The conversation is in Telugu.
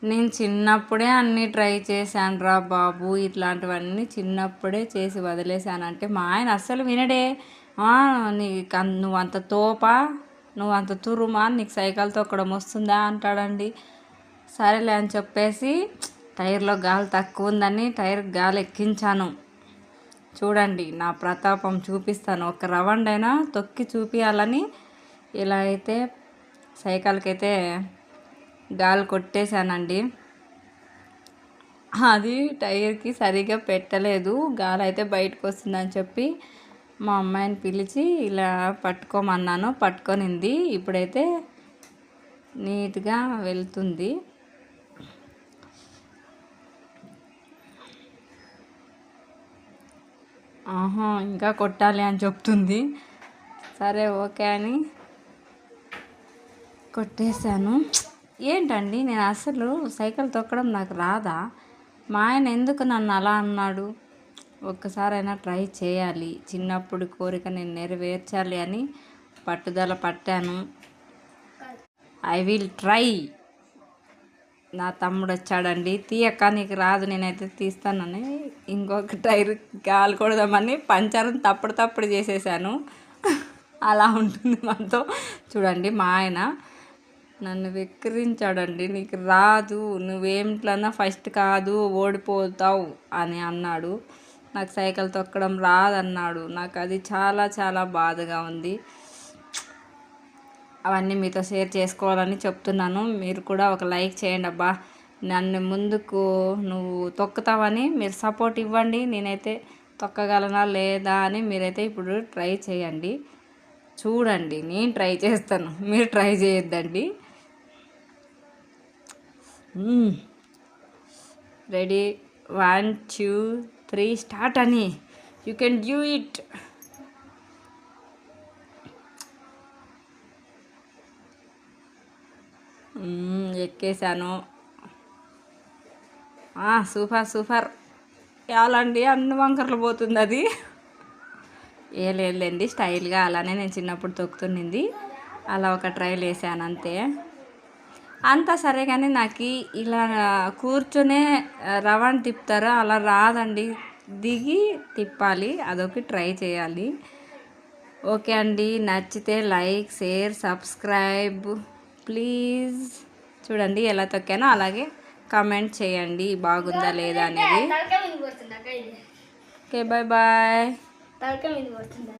నేను చిన్నప్పుడే అన్నీ ట్రై చేశాను రా బాబు, ఇట్లాంటివన్నీ చిన్నప్పుడే చేసి వదిలేశానంటే మా ఆయన అస్సలు వినడే. నువ్వు అంత తోపా, నువ్వు అంత తురుమా, నీకు సైకిల్ తొక్కడం వస్తుందా అంటాడండి. సరేలే అని చెప్పేసి టైర్లో గాలి తక్కువ ఉందని టైర్ గాలి ఎక్కించాను. చూడండి నా ప్రతాపం చూపిస్తాను. ఒక రౌండ్ అయినా తొక్కి చూపించాలని ఇలా అయితే సైకిల్కి అయితే గాలి కొట్టేశానండి. అది టైర్కి సరిగా పెట్టలేదు, గాలి అయితే బయటకు వస్తుందని చెప్పి మా అమ్మాయిని పిలిచి ఇలా పట్టుకోమన్నాను. పట్టుకొనింది. ఇప్పుడైతే నీట్గా వెళ్తుంది. ఇంకా కొట్టాలి అని చెప్తుంది. సరే ఓకే అని కొట్టేశాను. ఏంటండి నేను అసలు సైకిల్ తొక్కడం నాకు రాదా? మా ఆయన ఎందుకు నన్ను అలా అన్నాడు? ఒక్కసారైనా ట్రై చేయాలి, చిన్నప్పుడు కోరిక నేను నెరవేర్చాలి అని పట్టుదల పట్టాను. I will try. నా తమ్ముడు వచ్చాడండి, తీయక్క నీకు రాదు నేనైతే తీస్తానని ఇంకొక టైర్ గాలి కొడదామని పంచర్ని తప్పుడు చేసేసాను. అలా ఉంటుంది మనతో. చూడండి మా ఆయన నన్ను వెక్కిరించాడండి. నీకు రాదు, నువ్వేంట్లన్నా ఫస్ట్ కాదు, ఓడిపోతావు అని అన్నాడు. నాకు సైకిల్ తొక్కడం రాదన్నాడు. నాకు అది చాలా చాలా బాధగా ఉంది. అవన్నీ మీతో షేర్ చేసుకోవాలని చెప్తున్నాను. మీరు కూడా ఒక లైక్ చేయండి అబ్బా. నన్ను ముందుకు నువ్వు తొక్కుతావని మీరు సపోర్ట్ ఇవ్వండి. నేనైతే తొక్కగలనా లేదా అని మీరైతే ఇప్పుడు ట్రై చేయండి. చూడండి నేను ట్రై చేస్తాను, మీరు ట్రై చేయొద్దండి. రెడీ 1 2 3 స్టార్ట్ అని. You can do it. ఎక్కేసాను. Super super. చాలండి అన్ని వంకర్లు పోతుంది అది. లేదులేండి స్టైల్గా అలానే నేను చిన్నప్పుడు తొక్కుతున్నింది, అలా ఒక ట్రైల్ వేసాను అంతే. అంతా సరే కానీ నాకు ఇలా కూర్చొనే రవాణా తిప్పుతారో అలా రాదండి, దిగి తిప్పాలి, అదొక ట్రై చేయాలి. ఓకే అండి, నచ్చితే లైక్ షేర్ సబ్స్క్రైబ్ ప్లీజ్. చూడండి ఎలా తొక్కానో అలాగే కామెంట్ చేయండి బాగుందా లేదా అనేది. Okay bye bye.